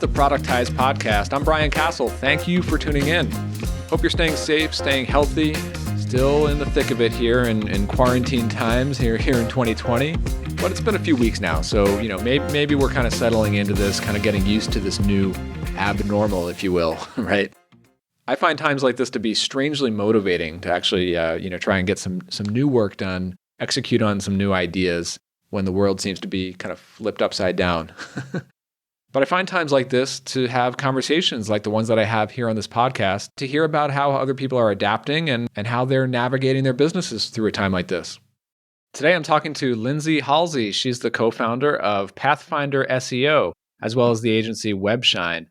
the Productized Podcast. I'm Brian Castle. Thank you for tuning in. Hope you're staying safe, staying healthy, still in the thick of it here in quarantine times here in 2020. But it's been a few weeks now, so maybe we're kind of settling into this, kind of getting used to this new abnormal, if you will, right? I find times like this to be strangely motivating to actually, try and get some new work done, execute on some new ideas when the world seems to be kind of flipped upside down. But I find times like this to have conversations like the ones that I have here on this podcast, to hear about how other people are adapting and how they're navigating their businesses through a time like this. Today, I'm talking to Lindsay Halsey. She's the co-founder of Pathfinder SEO, as well as the agency Webshine.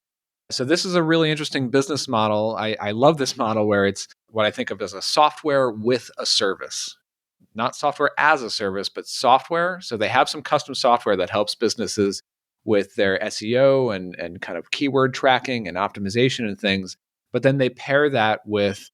So this is a really interesting business model. I love this model where it's what I think of as a software with a service. Not software as a service, but software. So they have some custom software that helps businesses with their SEO and kind of keyword tracking and optimization and things. But then they pair that with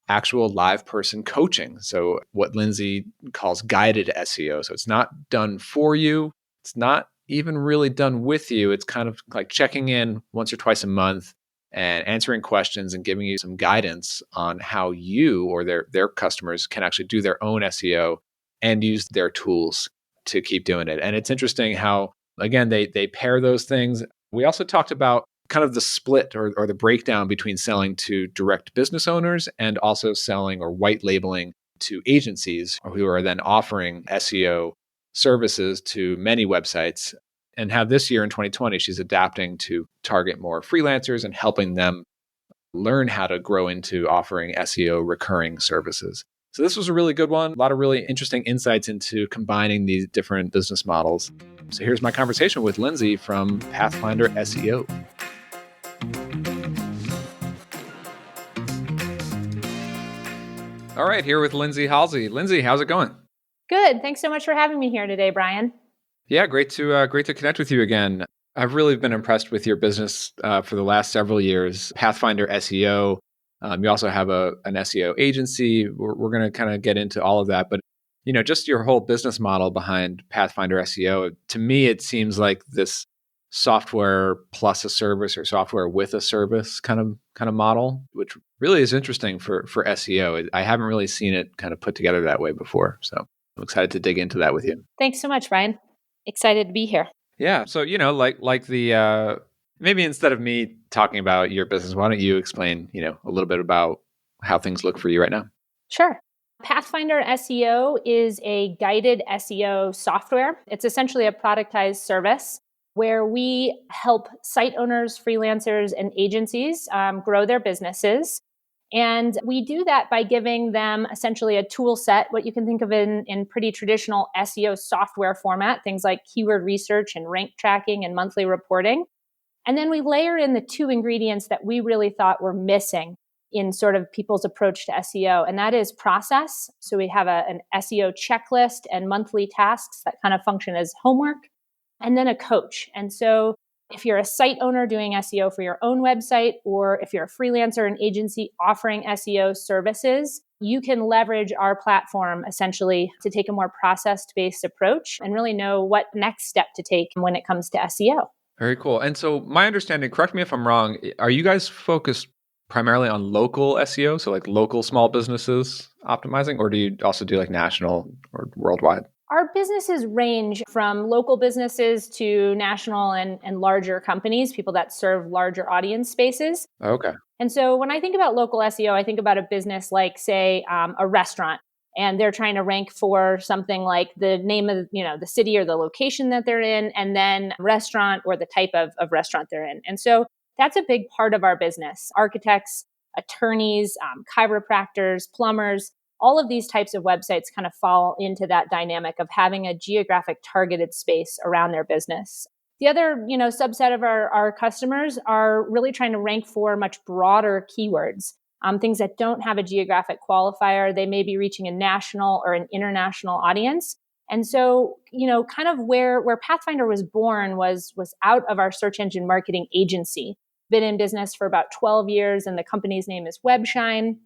actual live person coaching. So what Lindsay calls guided SEO. So it's not done for you. It's not even really done with you. It's kind of like checking in once or twice a month and answering questions and giving you some guidance on how you or their customers can actually do their own SEO and use their tools to keep doing it. And it's interesting how, again, they pair those things. We also talked about kind of the split or the breakdown between selling to direct business owners and also selling or white labeling to agencies who are then offering SEO services to many websites. And how this year in 2020, she's adapting to target more freelancers and helping them learn how to grow into offering SEO recurring services. So this was a really good one. A lot of really interesting insights into combining these different business models. So here's my conversation with Lindsay from Pathfinder SEO. All right, here with Lindsay Halsey. Lindsay, how's it going? Good. Thanks so much for having me here today, Brian. Yeah, great to connect with you again. I've really been impressed with your business for the last several years. Pathfinder SEO. You also have an SEO agency. We're going to kind of get into all of that, but just your whole business model behind Pathfinder SEO. To me, it seems like this software plus a service or software with a service kind of model, which really is interesting for SEO. I haven't really seen it kind of put together that way before, so I'm excited to dig into that with you. Thanks so much, Brian. Excited to be here. Yeah. So, like the, maybe instead of me talking about your business, why don't you explain, a little bit about how things look for you right now? Sure. Pathfinder SEO is a guided SEO software. It's essentially a productized service where we help site owners, freelancers, and agencies grow their businesses. And we do that by giving them essentially a tool set, what you can think of in pretty traditional SEO software format, things like keyword research and rank tracking and monthly reporting. And then we layer in the two ingredients that we really thought were missing in sort of people's approach to SEO, and that is process. So we have an SEO checklist and monthly tasks that kind of function as homework, and then a coach. And so if you're a site owner doing SEO for your own website, or if you're a freelancer and agency offering SEO services, you can leverage our platform essentially to take a more process-based approach and really know what next step to take when it comes to SEO. Very cool. And so my understanding, correct me if I'm wrong, are you guys focused primarily on local SEO, so like local small businesses optimizing, or do you also do like national or worldwide? Our businesses range from local businesses to national and larger companies, people that serve larger audience spaces. Okay. And so when I think about local SEO, I think about a business like, say, a restaurant, and they're trying to rank for something like the name of, the city or the location that they're in, and then restaurant or the type of restaurant they're in. And so that's a big part of our business. Architects, attorneys, chiropractors, plumbers, all of these types of websites kind of fall into that dynamic of having a geographic targeted space around their business. The other, subset of our customers are really trying to rank for much broader keywords, things that don't have a geographic qualifier. They may be reaching a national or an international audience. And so, kind of where Pathfinder was born was out of our search engine marketing agency. Been in business for about 12 years, and the company's name is Webshine.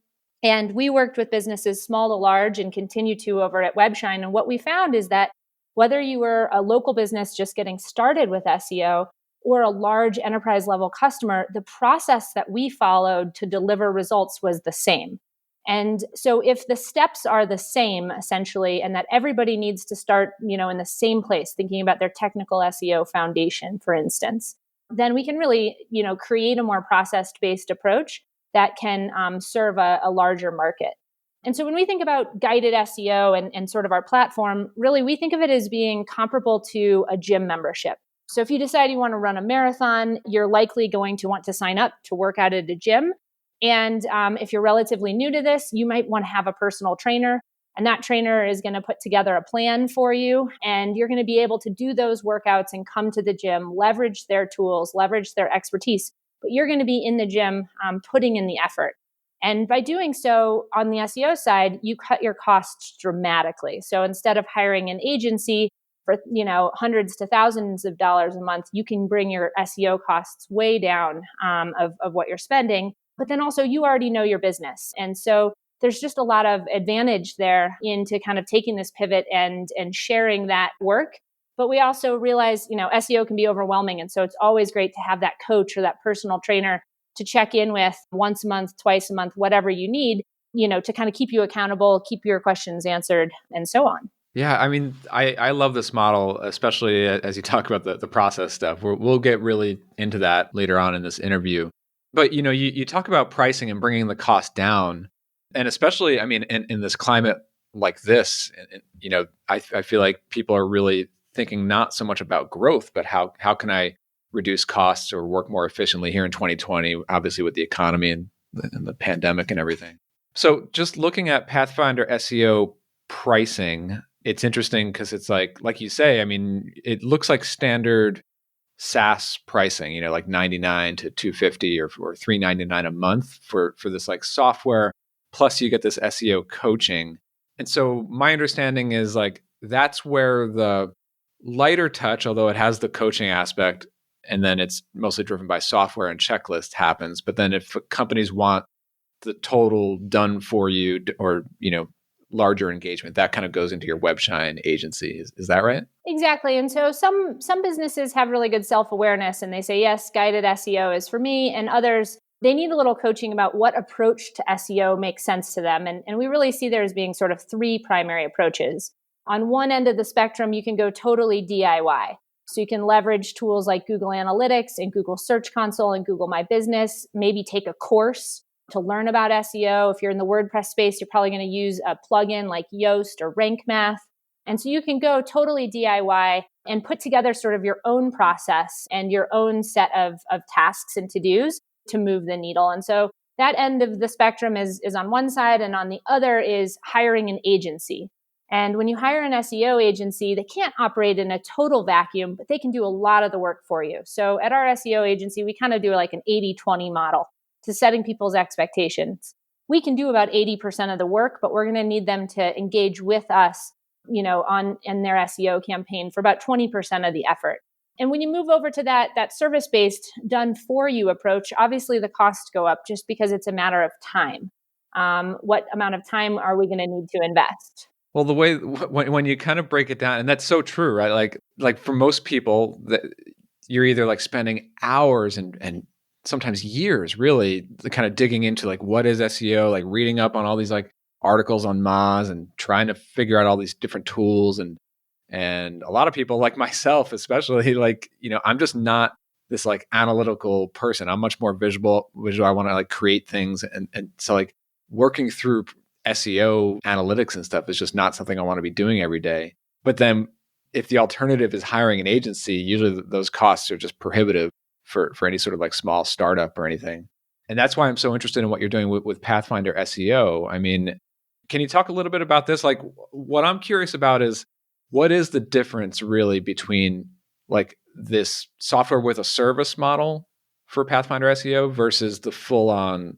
And we worked with businesses small to large and continue to over at Webshine. And what we found is that whether you were a local business just getting started with SEO, or a large enterprise level customer, the process that we followed to deliver results was the same. And so if the steps are the same essentially, and that everybody needs to start, in the same place, thinking about their technical SEO foundation, for instance, then we can really, create a more process-based approach that can serve a larger market. And so when we think about guided SEO and sort of our platform, really we think of it as being comparable to a gym membership. So if you decide you want to run a marathon, you're likely going to want to sign up to work out at a gym. And if you're relatively new to this, you might want to have a personal trainer. And that trainer is going to put together a plan for you. And you're going to be able to do those workouts and come to the gym, leverage their tools, leverage their expertise. But you're going to be in the gym putting in the effort. And by doing so on the SEO side, you cut your costs dramatically. So instead of hiring an agency for hundreds to thousands of dollars a month, you can bring your SEO costs way down of what you're spending. But then also you already know your business. And so there's just a lot of advantage there into kind of taking this pivot and sharing that work. But we also realize, SEO can be overwhelming. And so it's always great to have that coach or that personal trainer to check in with once a month, twice a month, whatever you need, to kind of keep you accountable, keep your questions answered, and so on. Yeah, I mean, I love this model, especially as you talk about the process stuff. We'll get really into that later on in this interview. But, you talk about pricing and bringing the cost down. And especially, I mean, in this climate like this, I feel like people are really thinking not so much about growth, but how can I reduce costs or work more efficiently here in 2020, obviously with the economy and the pandemic and everything. So just looking at Pathfinder SEO pricing, it's interesting because it's like you say, I mean, it looks like standard SaaS pricing, like 99 to 250 or $399 a month for this like software. Plus you get this SEO coaching. And so my understanding is like, that's where the lighter touch, although it has the coaching aspect, and then it's mostly driven by software and checklist happens. But then if companies want the total done for you or, larger engagement, that kind of goes into your WebShine agency. Is that right? Exactly. And so some businesses have really good self-awareness and they say, yes, guided SEO is for me. And others, they need a little coaching about what approach to SEO makes sense to them. And we really see there as being sort of three primary approaches. On one end of the spectrum, you can go totally DIY. So you can leverage tools like Google Analytics and Google Search Console and Google My Business, maybe take a course to learn about SEO. If you're in the WordPress space, you're probably going to use a plugin like Yoast or Rank Math. And so you can go totally DIY and put together sort of your own process and your own set of tasks and to-dos to move the needle. And so that end of the spectrum is on one side, and on the other is hiring an agency. And when you hire an SEO agency, they can't operate in a total vacuum, but they can do a lot of the work for you. So at our SEO agency, we kind of do like an 80-20 model to setting people's expectations. We can do about 80% of the work, but we're going to need them to engage with us, in their SEO campaign for about 20% of the effort. And when you move over to that service-based done for you approach, obviously the costs go up just because it's a matter of time. What amount of time are we going to need to invest? Well, the way when you kind of break it down, and that's so true, right? Like for most people, that you're either like spending hours and sometimes years really kind of digging into like what is SEO, like reading up on all these like articles on Moz and trying to figure out all these different tools and a lot of people like myself, especially like, I'm just not this like analytical person. I'm much more visual. I want to like create things. And so like working through SEO analytics and stuff is just not something I want to be doing every day. But then if the alternative is hiring an agency, usually those costs are just prohibitive for any sort of like small startup or anything. And that's why I'm so interested in what you're doing with Pathfinder SEO. I mean, can you talk a little bit about this? Like what I'm curious about is what is the difference really between like this software with a service model for Pathfinder SEO versus the full on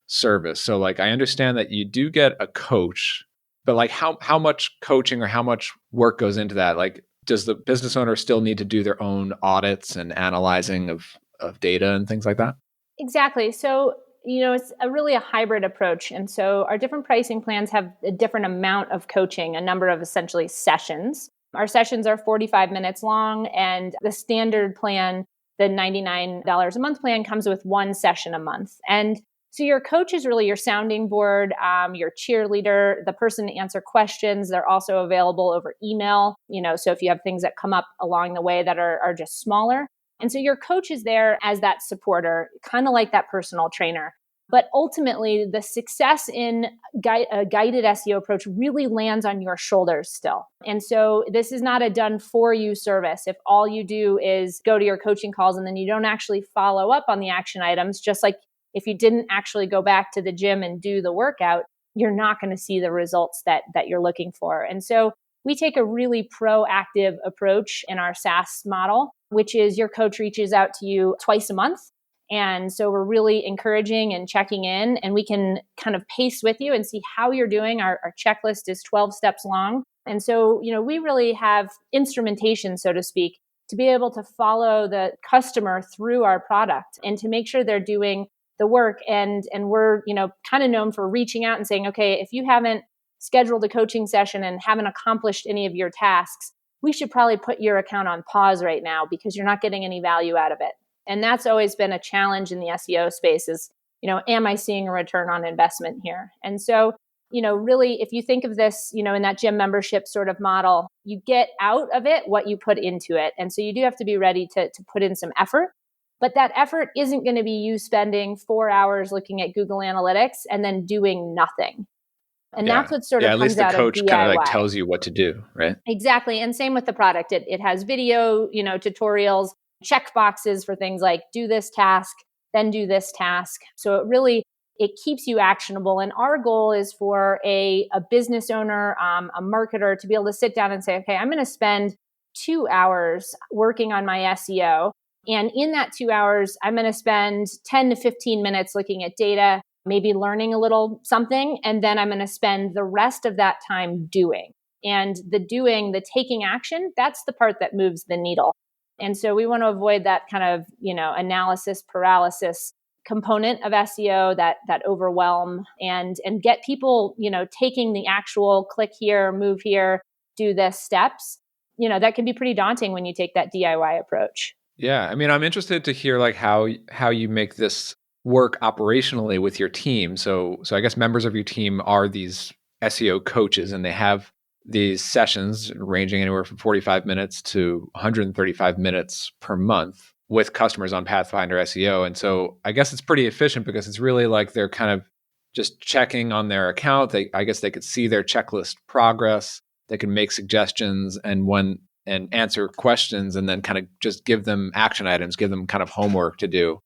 service? So like I understand that you do get a coach, but like how much coaching or how much work goes into that? Like does the business owner still need to do their own audits and analyzing of data and things like that? Exactly. So, it's really a hybrid approach. And so our different pricing plans have a different amount of coaching, a number of essentially sessions. Our sessions are 45 minutes long, and the standard plan the $99 a month plan comes with one session a month. And so your coach is really your sounding board, your cheerleader, the person to answer questions. They're also available over email, so if you have things that come up along the way that are just smaller. And so your coach is there as that supporter, kind of like that personal trainer. But ultimately, the success in a guided SEO approach really lands on your shoulders still. And so this is not a done for you service. If all you do is go to your coaching calls and then you don't actually follow up on the action items, just like if you didn't actually go back to the gym and do the workout, you're not going to see the results that you're looking for. And so we take a really proactive approach in our SaaS model, which is your coach reaches out to you twice a month. And so we're really encouraging and checking in, and we can kind of pace with you and see how you're doing. Our checklist is 12 steps long. And so, we really have instrumentation, so to speak, to be able to follow the customer through our product and to make sure they're doing the work. And we're, kind of known for reaching out and saying, okay, if you haven't scheduled a coaching session and haven't accomplished any of your tasks, we should probably put your account on pause right now because you're not getting any value out of it. And that's always been a challenge in the SEO space is, am I seeing a return on investment here? And so, really, if you think of this, in that gym membership sort of model, you get out of it what you put into it. And so you do have to be ready to put in some effort. But that effort isn't going to be you spending 4 hours looking at Google Analytics and then doing nothing. And that's what sort of comes out of DIY. At least the coach kind of like tells you what to do, right? Exactly. And same with the product. It has video, tutorials, check boxes for things like do this task, then do this task. So it keeps you actionable. And our goal is for a business owner, a marketer to be able to sit down and say, okay, I'm going to spend 2 hours working on my SEO. And in that 2 hours, I'm going to spend 10 to 15 minutes looking at data, maybe learning a little something. And then I'm going to spend the rest of that time doing. And the taking action, that's the part that moves the needle. And so we want to avoid that kind of, analysis paralysis component of SEO, that overwhelm, and get people, taking the actual click here, move here, do this steps. That can be pretty daunting when you take that DIY approach. Yeah. I mean, I'm interested to hear like how you make this work operationally with your team. So I guess members of your team are these SEO coaches, and they have these sessions ranging anywhere from 45 minutes to 135 minutes per month with customers on Pathfinder SEO. And so I guess it's pretty efficient because it's really like they're kind of just checking on their account. I guess they could see their checklist progress. They can make suggestions and answer questions, and then kind of just give them action items, give them kind of homework to do.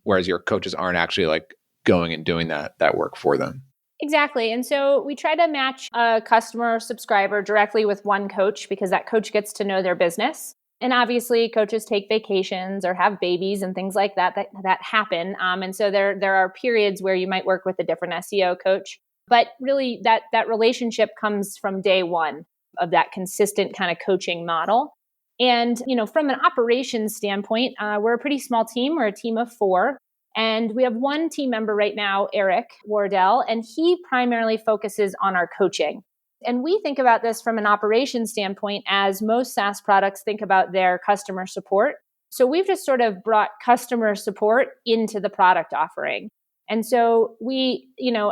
Whereas your coaches aren't actually like going and doing that work for them. Exactly. And so we try to match a customer or subscriber directly with one coach because that coach gets to know their business. And obviously coaches take vacations or have babies and things like that happen. And so there are periods where you might work with a different SEO coach. But really that relationship comes from day one of that consistent kind of coaching model. And, from an operations standpoint, we're a pretty small team. We're a team of 4. And we have one team member right now, Eric Wardell, and he primarily focuses on our coaching. And we think about this from an operations standpoint as most SaaS products think about their customer support. So we've just sort of brought customer support into the product offering. And so we,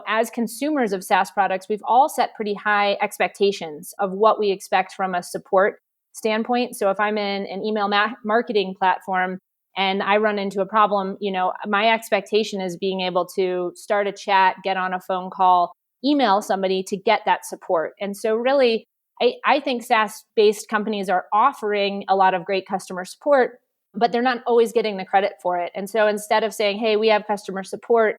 as consumers of SaaS products, we've all set pretty high expectations of what we expect from a support standpoint. So if I'm in an email marketing platform and I run into a problem, my expectation is being able to start a chat, get on a phone call, email somebody to get that support. And so really, I think SaaS-based companies are offering a lot of great customer support, but they're not always getting the credit for it. And so instead of saying, hey, we have customer support,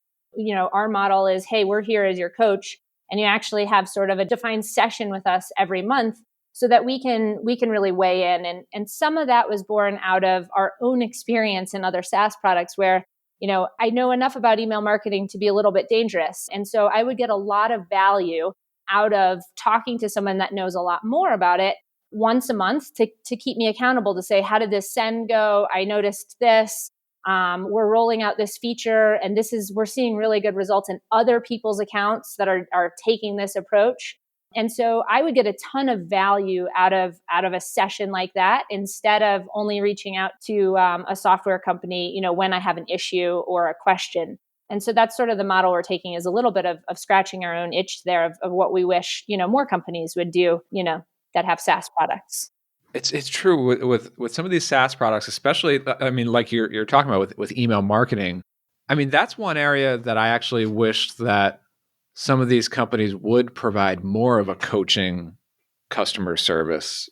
our model is, hey, we're here as your coach. And you actually have sort of a defined session with us every month so that we can really weigh in. And some of that was born out of our own experience in other SaaS products where, I know enough about email marketing to be a little bit dangerous. And so I would get a lot of value out of talking to someone that knows a lot more about it once a month to keep me accountable, to say, how did this send go? I noticed this. We're rolling out this feature, and we're seeing really good results in other people's accounts that are taking this approach. And so I would get a ton of value out of a session like that, instead of only reaching out to a software company, when I have an issue or a question. And so that's sort of the model we're taking, is a little bit of scratching our own itch there of what we wish, more companies would do, that have SaaS products. It's true with some of these SaaS products, especially, I mean, like you're talking about with email marketing. I mean, that's one area that I actually wish that some of these companies would provide more of a coaching customer service.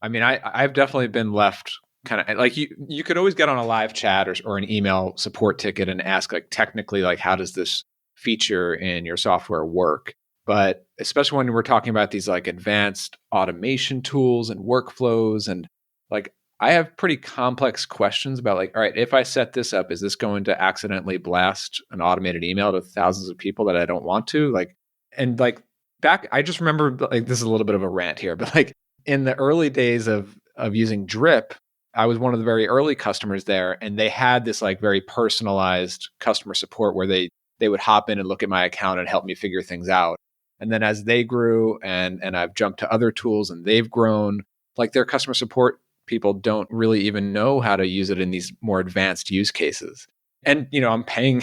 I mean, I've definitely been left kind of like, you could always get on a live chat or an email support ticket and ask, like, technically, like, how does this feature in your software work? But especially when we're talking about these like advanced automation tools and workflows, and like, I have pretty complex questions about, like, all right, if I set this up, is this going to accidentally blast an automated email to thousands of people that I don't want to? Like, and like back, I just remember, like, this is a little bit of a rant here, but like in the early days of using Drip, I was one of the very early customers there, and they had this like very personalized customer support where they would hop in and look at my account and help me figure things out. And then as they grew and I've jumped to other tools and they've grown, like, their customer support people don't really even know how to use it in these more advanced use cases. And, I'm paying,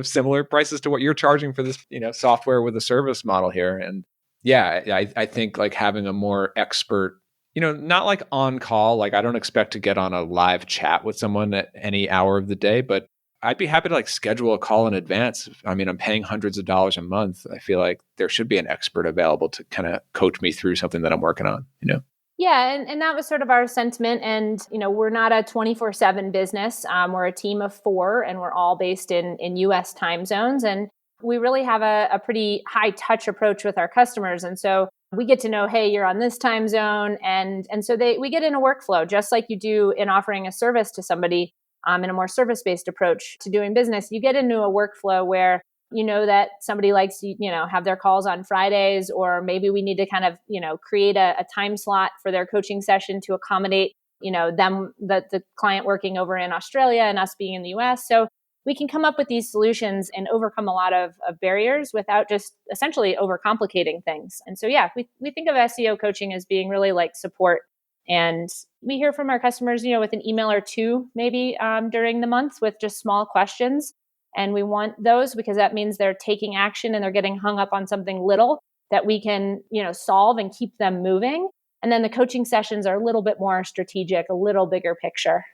similar prices to what you're charging for this, software with a service model here. And yeah, I think like having a more expert, not like on call, like I don't expect to get on a live chat with someone at any hour of the day, but I'd be happy to like schedule a call in advance. I mean, I'm paying hundreds of dollars a month. I feel like there should be an expert available to kind of coach me through something that I'm working on. Yeah, and that was sort of our sentiment. And, we're not a 24/7 business. We're a team of 4, and we're all based in US time zones. And we really have a pretty high touch approach with our customers. And so we get to know, hey, you're on this time zone. And so we get in a workflow, just like you do in offering a service to somebody, in a more service-based approach to doing business. You get into a workflow where that somebody likes to, have their calls on Fridays, or maybe we need to kind of, create a time slot for their coaching session to accommodate, them, the client working over in Australia and us being in the US. So we can come up with these solutions and overcome a lot of barriers without just essentially overcomplicating things. And so, yeah, we think of SEO coaching as being really like support. And we hear from our customers, with an email or two, maybe during the month, with just small questions. And we want those because that means they're taking action and they're getting hung up on something little that we can, solve and keep them moving. And then the coaching sessions are a little bit more strategic, a little bigger picture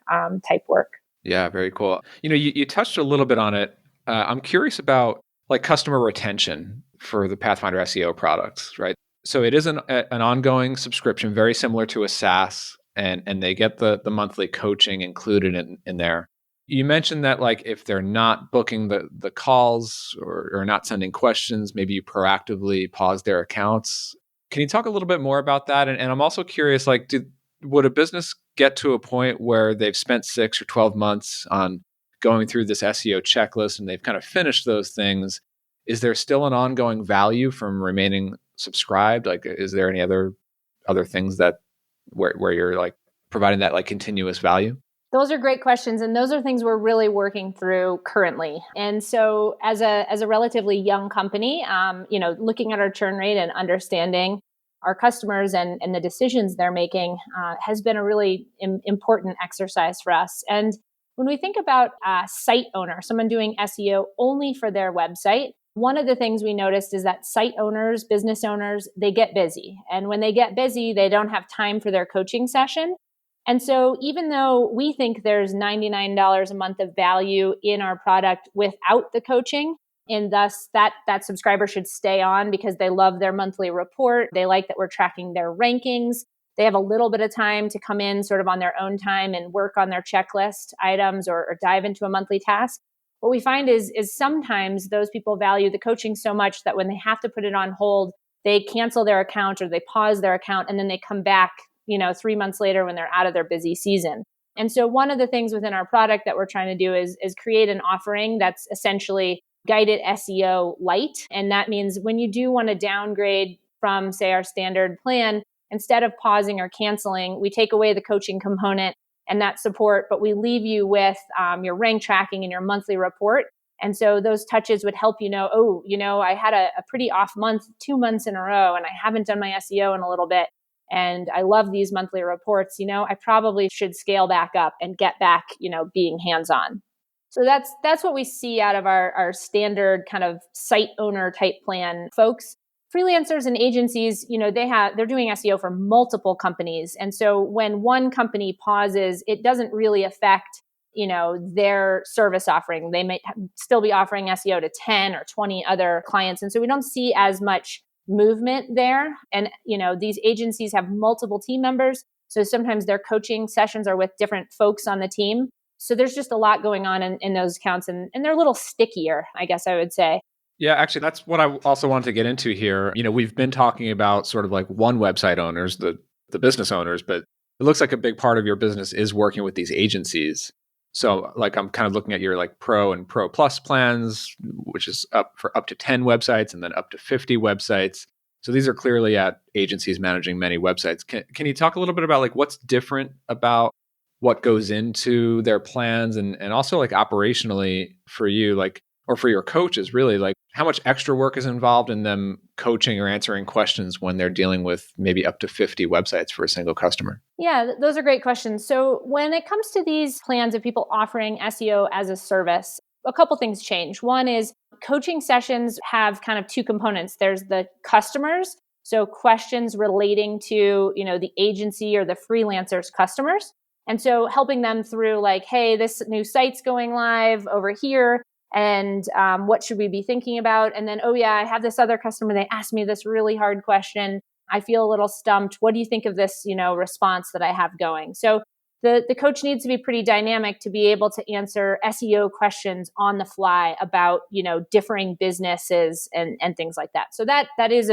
type work. Yeah, very cool. You touched a little bit on it. I'm curious about like customer retention for the Pathfinder SEO products, right? So it is an ongoing subscription, very similar to a SaaS, and they get the monthly coaching included in there. You mentioned that like if they're not booking the calls or not sending questions, maybe you proactively pause their accounts. Can you talk a little bit more about that? And I'm also curious, like, would a business get to a point where they've spent 6 or 12 months on going through this SEO checklist and they've kind of finished those things? Is there still an ongoing value from remaining subscribed? Like, is there any other things that where you're like providing that like continuous value? Those are great questions. And those are things we're really working through currently. And so as a relatively young company, looking at our churn rate and understanding our customers and the decisions they're making has been a really important exercise for us. And when we think about a site owner, someone doing SEO only for their website, one of the things we noticed is that site owners, business owners, they get busy. And when they get busy, they don't have time for their coaching session. And so even though we think there's $99 a month of value in our product without the coaching, and thus that subscriber should stay on because they love their monthly report, they like that we're tracking their rankings, they have a little bit of time to come in sort of on their own time and work on their checklist items or dive into a monthly task. What we find is sometimes those people value the coaching so much that when they have to put it on hold, they cancel their account or they pause their account and then they come back 3 months later when they're out of their busy season. And so one of the things within our product that we're trying to do is create an offering that's essentially guided SEO light. And that means when you do want to downgrade from, say, our standard plan, instead of pausing or canceling, we take away the coaching component and that support, but we leave you with your rank tracking and your monthly report. And so those touches would help oh, I had a pretty off month, 2 months in a row, and I haven't done my SEO in a little bit. And I love these monthly reports. I probably should scale back up and get back, being hands-on. So that's what we see out of our standard kind of site owner type plan folks. Freelancers and agencies, they're doing SEO for multiple companies. And so when one company pauses, it doesn't really affect their service offering. They might still be offering SEO to 10 or 20 other clients. And so we don't see as much movement there. And, these agencies have multiple team members. So sometimes their coaching sessions are with different folks on the team. So there's just a lot going on in those accounts, and they're a little stickier, I guess I would say. Yeah, actually, that's what I also wanted to get into here. We've been talking about sort of like one website owners, the business owners, but it looks like a big part of your business is working with these agencies. So like I'm kind of looking at your like Pro and Pro Plus plans, which is up to 10 websites and then up to 50 websites. So these are clearly at agencies managing many websites. Can you talk a little bit about like what's different about what goes into their plans and also like operationally for you, like, or for your coaches, really, like how much extra work is involved in them coaching or answering questions when they're dealing with maybe up to 50 websites for a single customer? Yeah, those are great questions. So when it comes to these plans of people offering SEO as a service, a couple things change. One is coaching sessions have kind of two components. There's the customers, so questions relating to, the agency or the freelancer's customers. And so helping them through like, hey, this new site's going live over here. And what should we be thinking about? And then, oh yeah, I have this other customer. They asked me this really hard question. I feel a little stumped. What do you think of this, response that I have going? So the coach needs to be pretty dynamic to be able to answer SEO questions on the fly about, differing businesses and things like that. So that is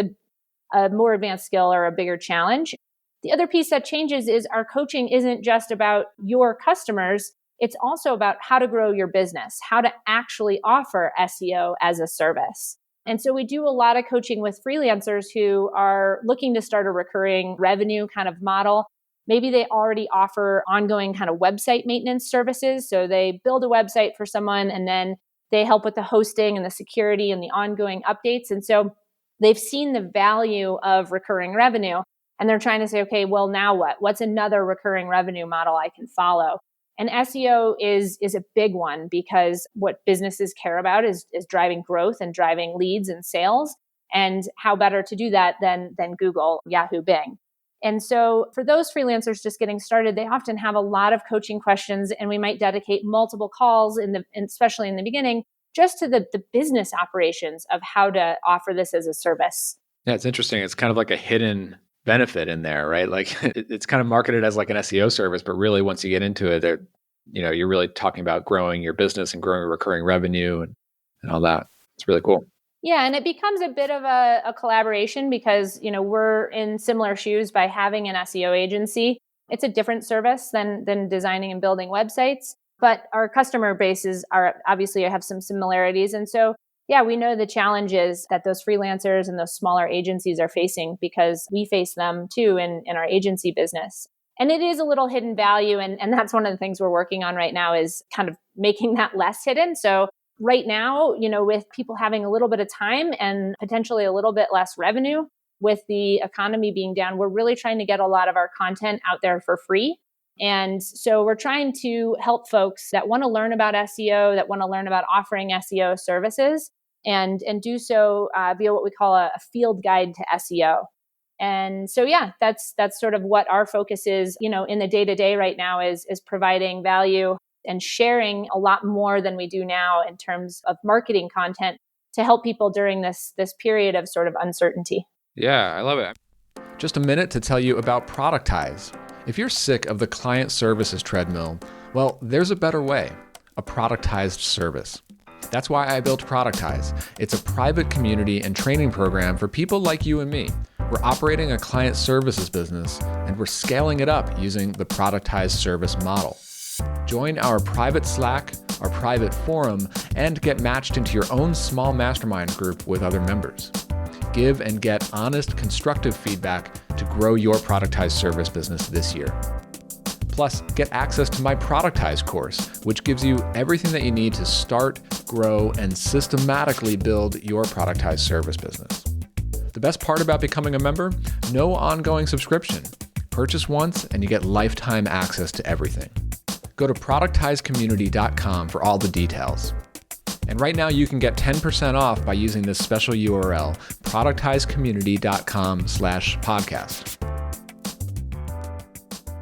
a more advanced skill or a bigger challenge. The other piece that changes is our coaching isn't just about your customers. It's also about how to grow your business, how to actually offer SEO as a service. And so we do a lot of coaching with freelancers who are looking to start a recurring revenue kind of model. Maybe they already offer ongoing kind of website maintenance services. So they build a website for someone and then they help with the hosting and the security and the ongoing updates. And so they've seen the value of recurring revenue and they're trying to say, okay, well, now what? What's another recurring revenue model I can follow? And SEO is a big one because what businesses care about is driving growth and driving leads and sales. And how better to do that than Google, Yahoo, Bing. And so for those freelancers just getting started, they often have a lot of coaching questions, and we might dedicate multiple calls, especially in the beginning, just to the business operations of how to offer this as a service. Yeah, it's interesting. It's kind of like a hidden benefit in there, right? Like it's kind of marketed as like an SEO service, but really once you get into it, you're really talking about growing your business and growing recurring revenue and all that. It's really cool. Yeah, and it becomes a bit of a collaboration because, we're in similar shoes by having an SEO agency. It's a different service than designing and building websites, but our customer bases are obviously have some similarities. And so yeah, we know the challenges that those freelancers and those smaller agencies are facing because we face them too in our agency business. And it is a little hidden value. And that's one of the things we're working on right now is kind of making that less hidden. So right now, with people having a little bit of time and potentially a little bit less revenue with the economy being down, we're really trying to get a lot of our content out there for free. And so we're trying to help folks that want to learn about SEO, that want to learn about offering SEO services, and do so via what we call a field guide to SEO. And so, yeah, that's sort of what our focus is, in the day-to-day right now is providing value and sharing a lot more than we do now in terms of marketing content to help people during this period of sort of uncertainty. Yeah, I love it. Just a minute to tell you about Productize. If you're sick of the client services treadmill, well, there's a better way, a productized service. That's why I built Productize. It's a private community and training program for people like you and me. We're operating a client services business, and we're scaling it up using the productized service model. Join our private Slack, our private forum, and get matched into your own small mastermind group with other members. Give and get honest, constructive feedback to grow your productized service business this year. Plus, get access to my Productize course, which gives you everything that you need to start, grow, and systematically build your productized service business. The best part about becoming a member? No ongoing subscription. Purchase once and you get lifetime access to everything. Go to productizecommunity.com for all the details. And right now you can get 10% off by using this special URL, productizecommunity.com/podcast.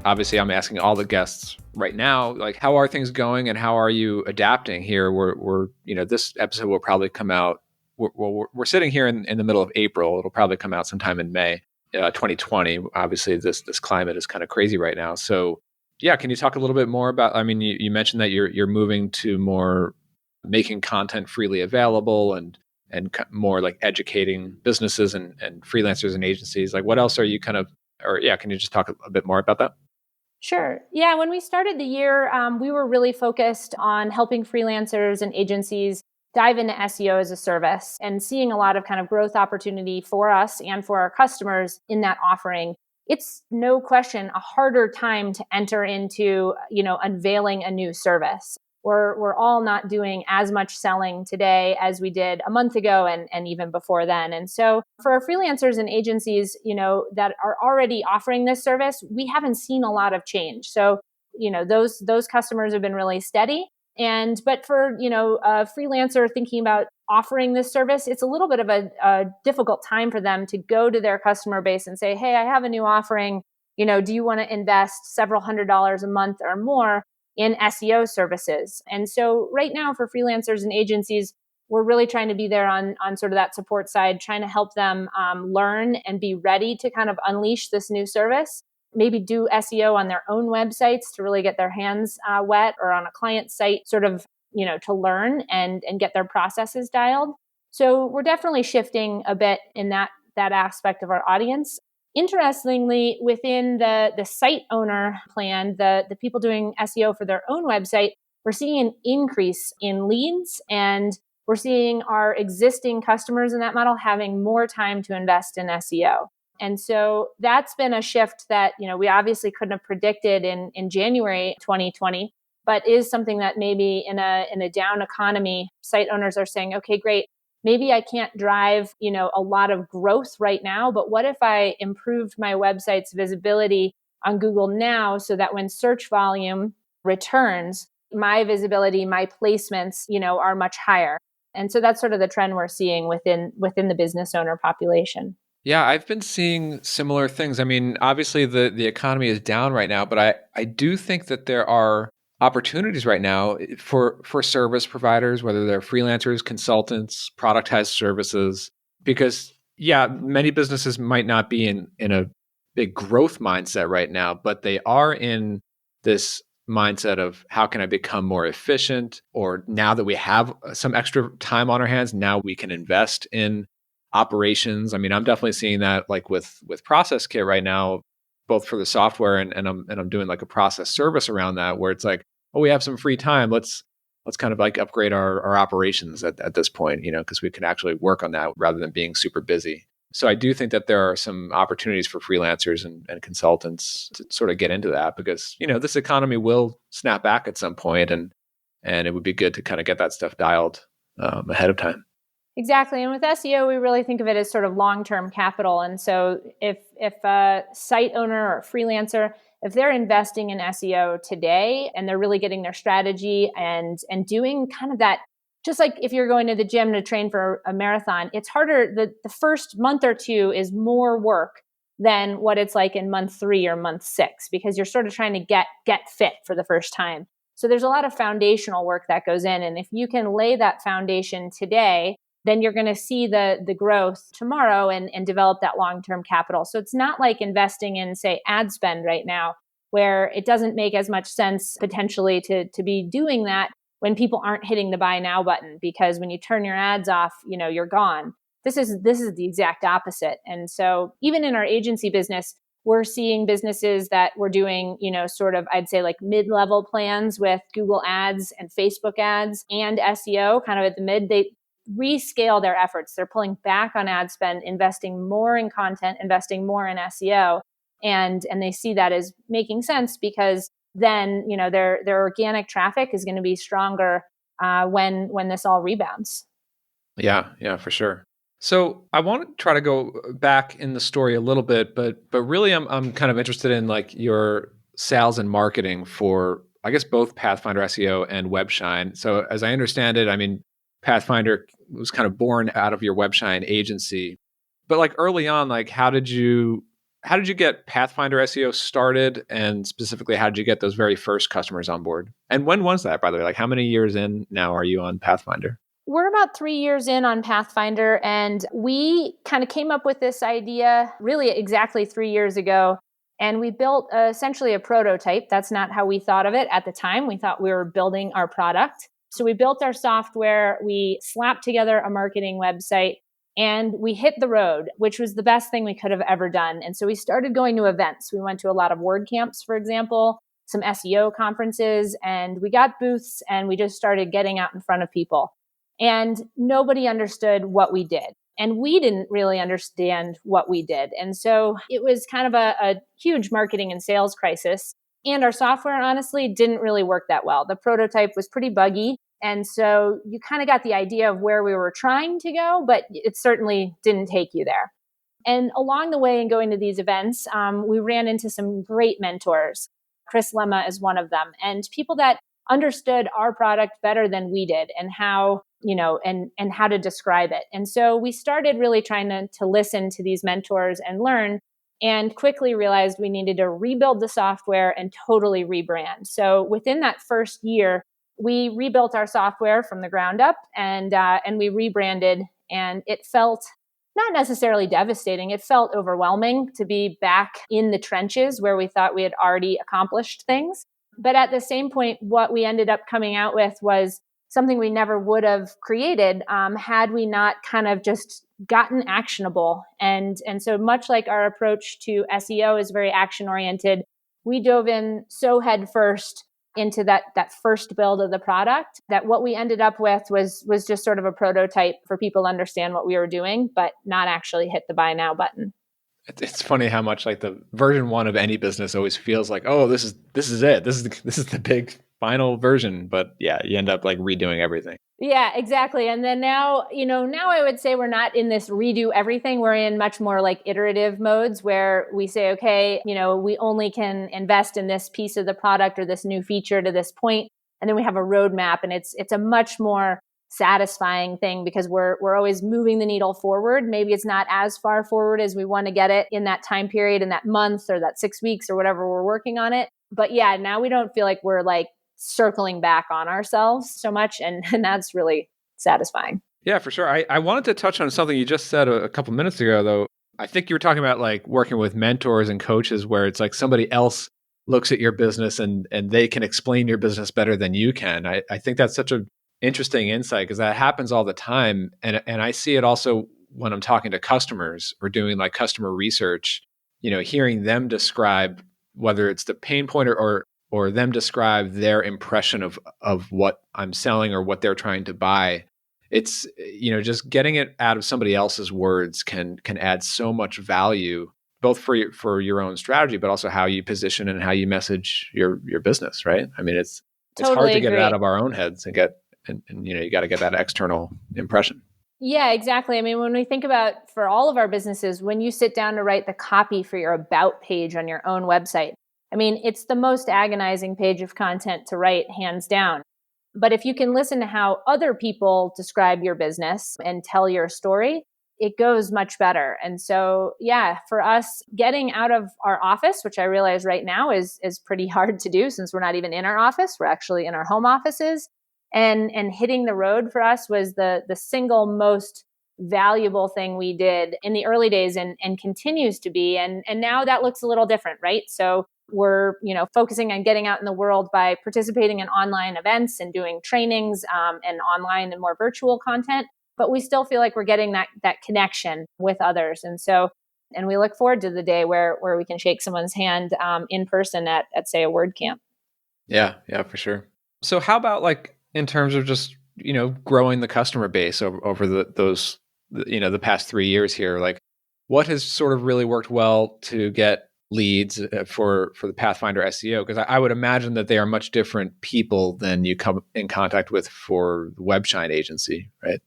Obviously, I'm asking all the guests right now, like, how are things going and how are you adapting here? We're this episode will probably come out. We're sitting here in the middle of April. It'll probably come out sometime in May, 2020. Obviously, this climate is kind of crazy right now. So, yeah, can you talk a little bit more about? I mean, you mentioned that you're moving to more making content freely available and more like educating businesses and freelancers and agencies. Like, what else are you can you just talk a bit more about that? Sure. Yeah. When we started the year, we were really focused on helping freelancers and agencies dive into SEO as a service and seeing a lot of kind of growth opportunity for us and for our customers in that offering. It's no question a harder time to enter into, unveiling a new service. We're all not doing as much selling today as we did a month ago and even before then. And so for our freelancers and agencies, that are already offering this service, we haven't seen a lot of change. So, those customers have been really steady. But for, a freelancer thinking about offering this service, it's a little bit of a difficult time for them to go to their customer base and say, hey, I have a new offering. Do you want to invest several $100s a month or more in SEO services? And so right now for freelancers and agencies, we're really trying to be there on sort of that support side, trying to help them learn and be ready to kind of unleash this new service, maybe do SEO on their own websites to really get their hands wet, or on a client site sort of, to learn and get their processes dialed. So we're definitely shifting a bit in that aspect of our audience. Interestingly, within the site owner plan, the people doing SEO for their own website, we're seeing an increase in leads, and we're seeing our existing customers in that model having more time to invest in SEO. And so that's been a shift that, we obviously couldn't have predicted in January 2020, but is something that maybe in a down economy, site owners are saying, okay, great. Maybe I can't drive, a lot of growth right now, but what if I improved my website's visibility on Google now so that when search volume returns, my visibility, my placements, are much higher. And so that's sort of the trend we're seeing within the business owner population. Yeah, I've been seeing similar things. I mean, obviously the economy is down right now, but I do think that there are opportunities right now for service providers, whether they're freelancers, consultants, productized services, because many businesses might not be in a big growth mindset right now, but they are in this mindset of how can I become more efficient, or now that we have some extra time on our hands, now we can invest in operations. I mean, I'm definitely seeing that like with Process Kit right now, both for the software and I'm doing like a process service around that, where it's like, oh, we have some free time. Let's kind of like upgrade our operations at this point, because we can actually work on that rather than being super busy. So I do think that there are some opportunities for freelancers and consultants to sort of get into that, because, this economy will snap back at some point, and it would be good to kind of get that stuff dialed ahead of time. Exactly. And with SEO, we really think of it as sort of long-term capital. And so if a site owner or a freelancer, if they're investing in SEO today and they're really getting their strategy and doing kind of that, just like if you're going to the gym to train for a marathon, it's harder. The first month or two is more work than what it's like in month 3 or month 6, because you're sort of trying to get fit for the first time. So there's a lot of foundational work that goes in. And if you can lay that foundation today, then you're going to see the growth tomorrow and develop that long-term capital. So it's not like investing in, say, ad spend right now, where it doesn't make as much sense potentially to be doing that when people aren't hitting the buy now button, because when you turn your ads off, you're gone. This is the exact opposite. And so even in our agency business, we're seeing businesses that we're doing, sort of, I'd say like mid-level plans with Google ads and Facebook ads and SEO kind of at the mid. They rescale their efforts. They're pulling back on ad spend, investing more in content, investing more in SEO. And they see that as making sense, because then, their organic traffic is going to be stronger when this all rebounds. Yeah, for sure. So I want to try to go back in the story a little bit, but really I'm kind of interested in like your sales and marketing for, I guess, both Pathfinder SEO and Webshine. So as I understand it, I mean, Pathfinder was kind of born out of your Webshine agency, but like early on, like how did you get Pathfinder SEO started, and specifically how did you get those very first customers on board? And when was that, by the way? Like how many years in now are you on Pathfinder? We're about 3 years in on Pathfinder, and we kind of came up with this idea really exactly 3 years ago. And we built essentially a prototype. That's not how we thought of it at the time. We thought we were building our product. So we built our software, we slapped together a marketing website, and we hit the road, which was the best thing we could have ever done. And so we started going to events. We went to a lot of WordCamps, for example, some SEO conferences, and we got booths, and we just started getting out in front of people. And nobody understood what we did. And we didn't really understand what we did. And so it was kind of a huge marketing and sales crisis. And our software, honestly, didn't really work that well. The prototype was pretty buggy. And so you kind of got the idea of where we were trying to go, but it certainly didn't take you there. And along the way in going to these events, we ran into some great mentors. Chris Lemma is one of them, and people that understood our product better than we did, and how, and how to describe it. And so we started really trying to listen to these mentors and learn, and quickly realized we needed to rebuild the software and totally rebrand. So within that first year, we rebuilt our software from the ground up, and we rebranded, and it felt not necessarily devastating. It felt overwhelming to be back in the trenches where we thought we had already accomplished things. But at the same point, what we ended up coming out with was something we never would have created had we not kind of just gotten actionable. And so much like our approach to SEO is very action oriented, we dove in so head first into that first build of the product that what we ended up with was just sort of a prototype for people to understand what we were doing, but not actually hit the buy now button. It's funny how much like the version one of any business always feels like, oh, this is it. This is the big final version. But yeah, you end up like redoing everything. Yeah, exactly. And then now I would say we're not in this redo everything. We're in much more like iterative modes where we say, okay, we only can invest in this piece of the product or this new feature to this point. And then we have a roadmap, and it's a much more satisfying thing because we're always moving the needle forward. Maybe it's not as far forward as we want to get it in that time period, in that month or that 6 weeks or whatever we're working on it. But yeah, now we don't feel like we're like circling back on ourselves so much. And that's really satisfying. Yeah, for sure. I wanted to touch on something you just said a couple minutes ago, though. I think you were talking about like working with mentors and coaches where it's like somebody else looks at your business and they can explain your business better than you can. I think that's such a interesting insight because that happens all the time. And I see it also when I'm talking to customers or doing like customer research, hearing them describe whether it's the pain point or them describe their impression of what I'm selling or what they're trying to buy. It's, just getting it out of somebody else's words can add so much value, both for your own strategy, but also how you position and how you message your business, right? I mean, it's Totally hard to get it agree. out of our own heads and you got to get that external impression. Yeah, exactly. I mean, when we think about for all of our businesses, when you sit down to write the copy for your about page on your own website, I mean, it's the most agonizing page of content to write, hands down. But if you can listen to how other people describe your business and tell your story, it goes much better. And so, yeah, for us, getting out of our office, which I realize right now is pretty hard to do since we're not even in our office, we're actually in our home offices. And hitting the road for us was the single most valuable thing we did in the early days and continues to be. And now that looks a little different, right? So we're focusing on getting out in the world by participating in online events and doing trainings and online and more virtual content. But we still feel like we're getting that connection with others. And we look forward to the day where we can shake someone's hand in person at say a WordCamp. Yeah, for sure. So how about like in terms of just, growing the customer base over the past 3 years here, like what has sort of really worked well to get leads for the Pathfinder SEO? Because I would imagine that they are much different people than you come in contact with for the Webshine agency, right?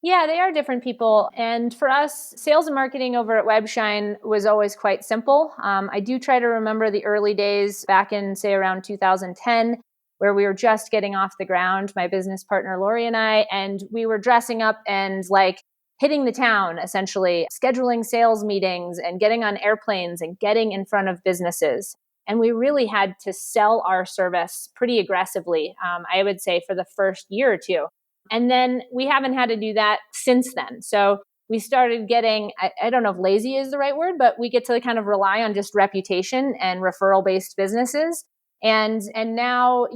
Yeah, they are different people. And for us, sales and marketing over at Webshine was always quite simple. I do try to remember the early days back in, say, around 2010, where we were just getting off the ground, my business partner, Lori, and I, and we were dressing up and like hitting the town, essentially, scheduling sales meetings and getting on airplanes and getting in front of businesses. And we really had to sell our service pretty aggressively, I would say, for the first year or two. And then we haven't had to do that since then. So we started getting, I don't know if lazy is the right word, but we get to kind of rely on just reputation and referral based businesses. And now,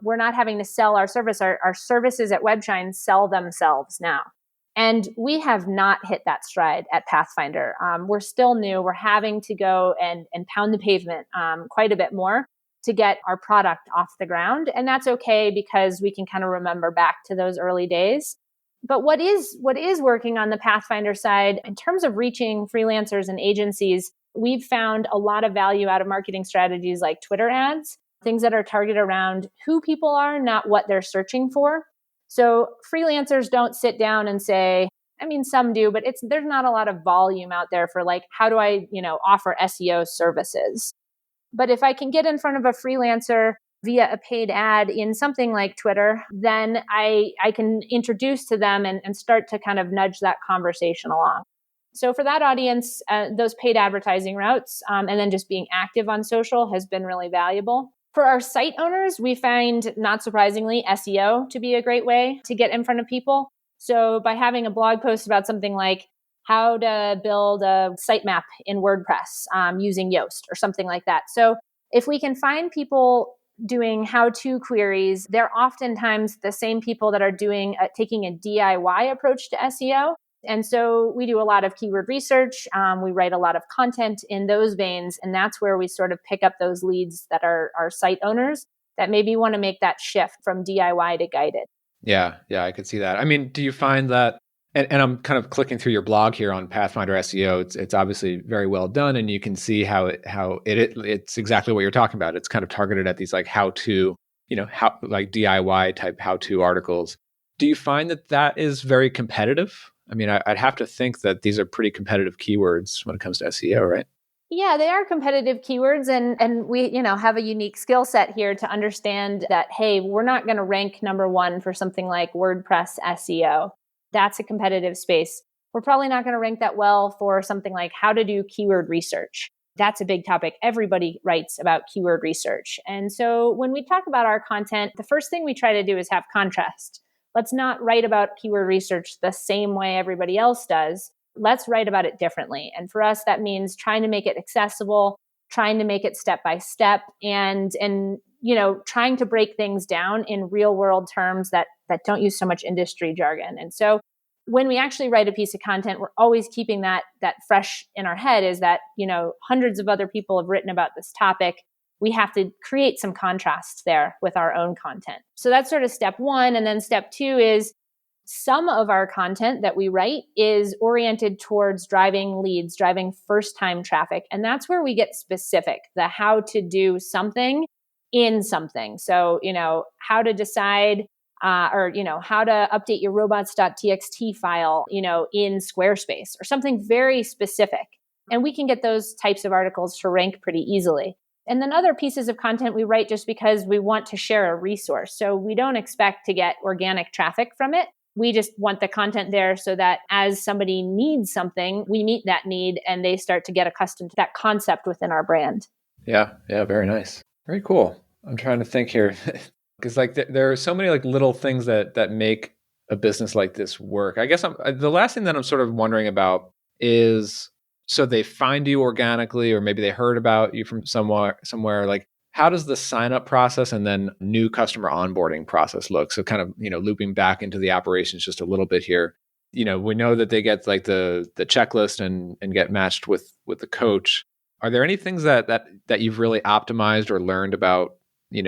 we're not having to sell our service. Our services at Webshine sell themselves now. And we have not hit that stride at Pathfinder. We're still new. We're having to go and pound the pavement quite a bit more to get our product off the ground. And that's okay because we can kind of remember back to those early days. But what is working on the Pathfinder side in terms of reaching freelancers and agencies, we've found a lot of value out of marketing strategies like Twitter ads, things that are targeted around who people are, not what they're searching for. So freelancers don't sit down and say, I mean, some do, but there's not a lot of volume out there for like, how do I, offer SEO services? But if I can get in front of a freelancer via a paid ad in something like Twitter, then I can introduce to them and start to kind of nudge that conversation along. So for that audience, those paid advertising routes and then just being active on social has been really valuable. For our site owners, we find, not surprisingly, SEO to be a great way to get in front of people. So by having a blog post about something like how to build a sitemap in WordPress using Yoast or something like that. So if we can find people doing how-to queries, they're oftentimes the same people that are taking a DIY approach to SEO. And so we do a lot of keyword research. We write a lot of content in those veins. And that's where we sort of pick up those leads that are our site owners that maybe want to make that shift from DIY to guided. Yeah, I could see that. I mean, do you find that, and I'm kind of clicking through your blog here on Pathfinder SEO. It's obviously very well done, and you can see how it's exactly what you're talking about. It's kind of targeted at these like how-to, how like DIY type how-to articles. Do you find that is very competitive? I mean, I'd have to think that these are pretty competitive keywords when it comes to SEO, right? Yeah, they are competitive keywords, and we, have a unique skill set here to understand that, hey, we're not going to rank number one for something like WordPress SEO. That's a competitive space. We're probably not going to rank that well for something like how to do keyword research. That's a big topic. Everybody writes about keyword research. And so when we talk about our content, the first thing we try to do is have contrast. Let's not write about keyword research the same way everybody else does. Let's write about it differently. And for us, that means trying to make it accessible, trying to make it step by step, and trying to break things down in real world terms that don't use so much industry jargon. And so when we actually write a piece of content, we're always keeping that fresh in our head, is that, hundreds of other people have written about this topic. We have to create some contrast there with our own content. So that's sort of step one. And then step two is some of our content that we write is oriented towards driving leads, driving first-time traffic. And that's where we get specific, the how to do something in something. So, how to decide or how to update your robots.txt file, in Squarespace or something very specific. And we can get those types of articles to rank pretty easily. And then other pieces of content we write just because we want to share a resource. So we don't expect to get organic traffic from it. We just want the content there so that as somebody needs something, we meet that need and they start to get accustomed to that concept within our brand. Yeah, very nice. Very cool. I'm trying to think here because there are so many like little things that make a business like this work. I guess the last thing that I'm sort of wondering about is, so they find you organically, or maybe they heard about you from somewhere. Like, how does the sign up process and then new customer onboarding process look? So kind of, looping back into the operations just a little bit here. We know that they get like the checklist and get matched with the coach. Are there any things that you've really optimized or learned about,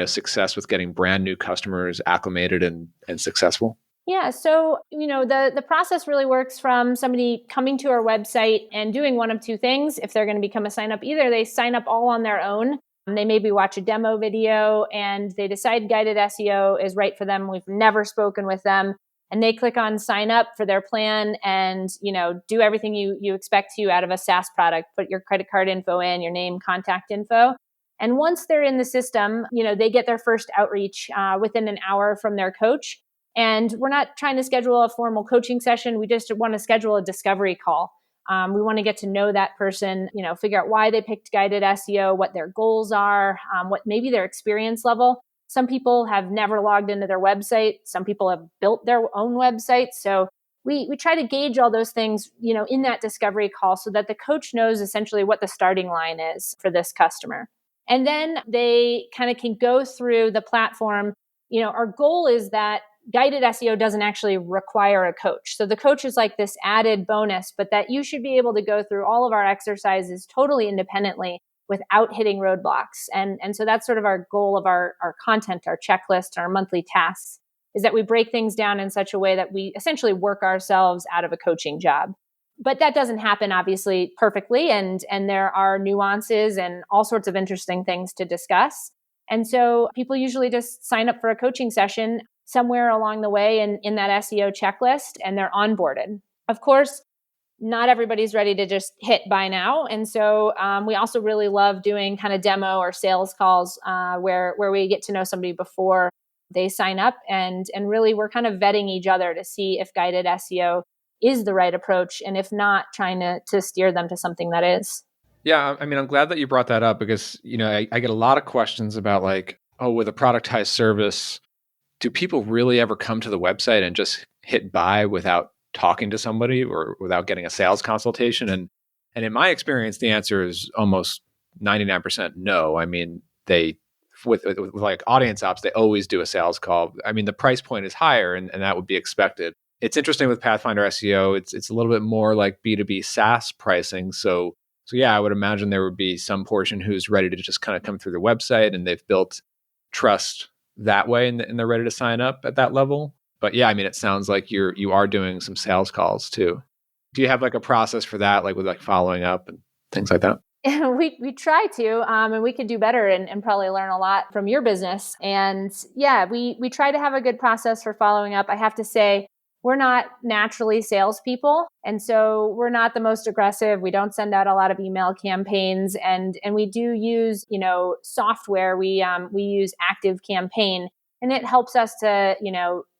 success with getting brand new customers acclimated and successful? Yeah. So, the process really works from somebody coming to our website and doing one of two things. If they're going to become a sign up, either they sign up all on their own. They maybe watch a demo video and they decide guided SEO is right for them. We've never spoken with them. And they click on sign up for their plan and, do everything you expect to out of a SaaS product. Put your credit card info in, your name, contact info. And once they're in the system, they get their first outreach within an hour from their coach. And we're not trying to schedule a formal coaching session. We just want to schedule a discovery call. We want to get to know that person, figure out why they picked guided SEO, what their goals are, what maybe their experience level. Some people have never logged into their website. Some people have built their own website. So we try to gauge all those things, in that discovery call so that the coach knows essentially what the starting line is for this customer. And then they kind of can go through the platform. Our goal is that guided SEO doesn't actually require a coach. So the coach is like this added bonus, but that you should be able to go through all of our exercises totally independently without hitting roadblocks. And so that's sort of our goal of our content, our checklist, our monthly tasks, is that we break things down in such a way that we essentially work ourselves out of a coaching job. But that doesn't happen, obviously, perfectly. And there are nuances and all sorts of interesting things to discuss. And so people usually just sign up for a coaching session somewhere along the way in that SEO checklist, and they're onboarded. Of course, not everybody's ready to just hit buy now. And so we also really love doing kind of demo or sales calls where we get to know somebody before they sign up. And really, we're kind of vetting each other to see if guided SEO is the right approach. And if not, trying to steer them to something that is. Yeah, I mean, I'm glad that you brought that up because, I get a lot of questions about like, oh, with a productized service, do people really ever come to the website and just hit buy without talking to somebody or without getting a sales consultation? And in my experience, the answer is almost 99% no. I mean, they with like audience ops, they always do a sales call. I mean, the price point is higher and that would be expected. It's interesting with Pathfinder SEO. It's a little bit more like B2B SaaS pricing. So yeah, I would imagine there would be some portion who's ready to just kind of come through the website and they've built trust that way and they're ready to sign up at that level. But yeah, I mean, it sounds like you are doing some sales calls too. Do you have like a process for that, like with like following up and things like that? We try to, and we could do better and probably learn a lot from your business. And yeah, we try to have a good process for following up. I have to say, we're not naturally salespeople. And so we're not the most aggressive. We don't send out a lot of email campaigns and we do use, software. We use Active Campaign and it helps us to,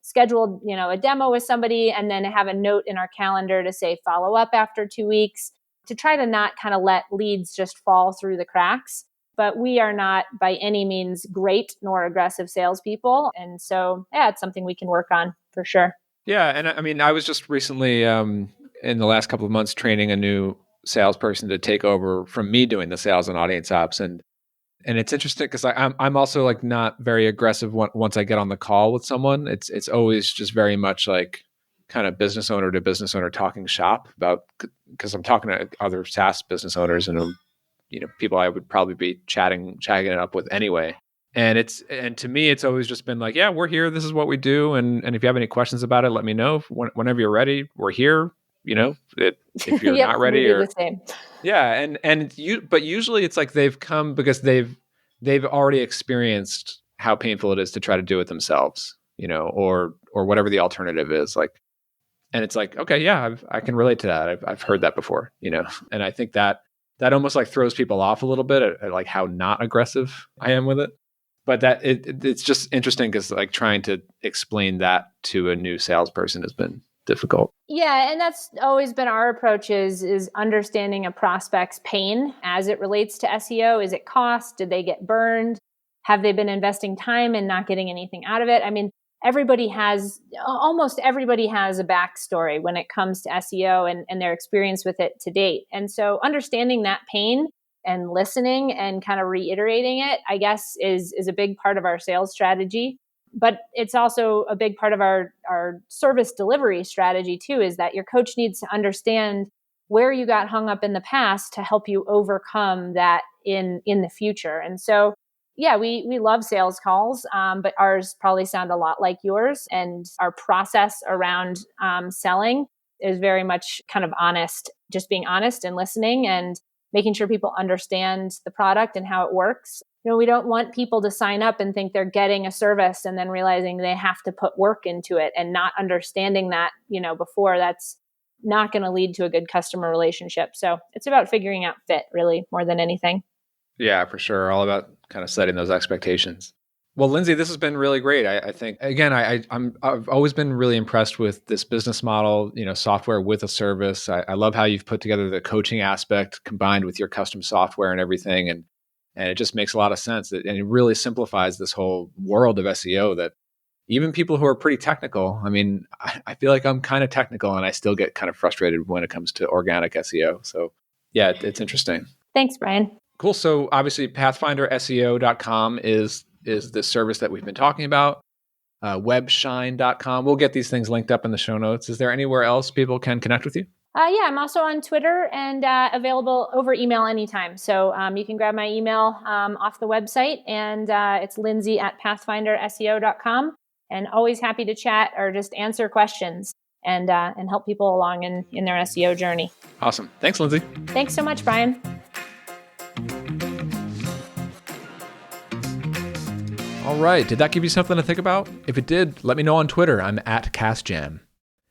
schedule, a demo with somebody and then have a note in our calendar to say follow up after 2 weeks to try to not kind of let leads just fall through the cracks. But we are not by any means great nor aggressive salespeople. And so, yeah, it's something we can work on for sure. Yeah, and I mean, I was just recently in the last couple of months training a new salesperson to take over from me doing the sales and audience ops, and it's interesting because I'm also like not very aggressive once I get on the call with someone. It's always just very much like kind of business owner to business owner talking shop about because I'm talking to other SaaS business owners and people I would probably be chatting it up with anyway. And to me, it's always just been like, yeah, we're here. This is what we do. And if you have any questions about it, let me know. Whenever you're ready, we're here. If you're Yep, not ready, we do or the same. yeah, but usually it's like they've come because they've already experienced how painful it is to try to do it themselves, or whatever the alternative is. Like, and it's like, okay, yeah, I can relate to that. I've heard that before, and I think that almost like throws people off a little bit at like how not aggressive I am with it. But that it's just interesting because like trying to explain that to a new salesperson has been difficult. Yeah, and that's always been our approach is understanding a prospect's pain as it relates to SEO. Is it cost? Did they get burned? Have they been investing time and not getting anything out of it? I mean, almost everybody has a backstory when it comes to SEO and their experience with it to date. And so understanding that pain and listening and kind of reiterating it, I guess, is a big part of our sales strategy. But it's also a big part of our service delivery strategy too, is that your coach needs to understand where you got hung up in the past to help you overcome that in the future. And so Yeah, we love sales calls, but ours probably sound a lot like yours. And our process around selling is very much kind of honest, just being honest and listening and making sure people understand the product and how it works. We don't want people to sign up and think they're getting a service and then realizing they have to put work into it and not understanding that, before. That's not going to lead to a good customer relationship. So it's about figuring out fit, really, more than anything. Yeah, for sure. All about kind of setting those expectations. Well, Lindsay, this has been really great. I think, again, I've always been really impressed with this business model, software with a service. I love how you've put together the coaching aspect combined with your custom software and everything. And it just makes a lot of sense. And it really simplifies this whole world of SEO that even people who are pretty technical, I feel like I'm kind of technical and I still get kind of frustrated when it comes to organic SEO. So yeah, it's interesting. Thanks, Brian. Cool. So obviously pathfinderseo.com is the service that we've been talking about. Webshine.com. We'll get these things linked up in the show notes. Is there anywhere else people can connect with you? Yeah, I'm also on Twitter and available over email anytime. So you can grab my email off the website, and it's lindsay@pathfinderseo.com. And always happy to chat or just answer questions and help people along in their SEO journey. Awesome. Thanks, Lindsay. Thanks so much, Brian. All right. Did that give you something to think about? If it did, let me know on Twitter. I'm @CastJam.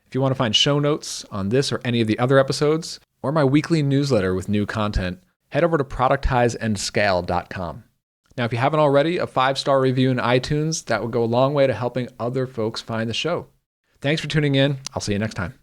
If you want to find show notes on this or any of the other episodes, or my weekly newsletter with new content, head over to productizeandscale.com. Now, if you haven't already, a 5-star review in iTunes, that would go a long way to helping other folks find the show. Thanks for tuning in. I'll see you next time.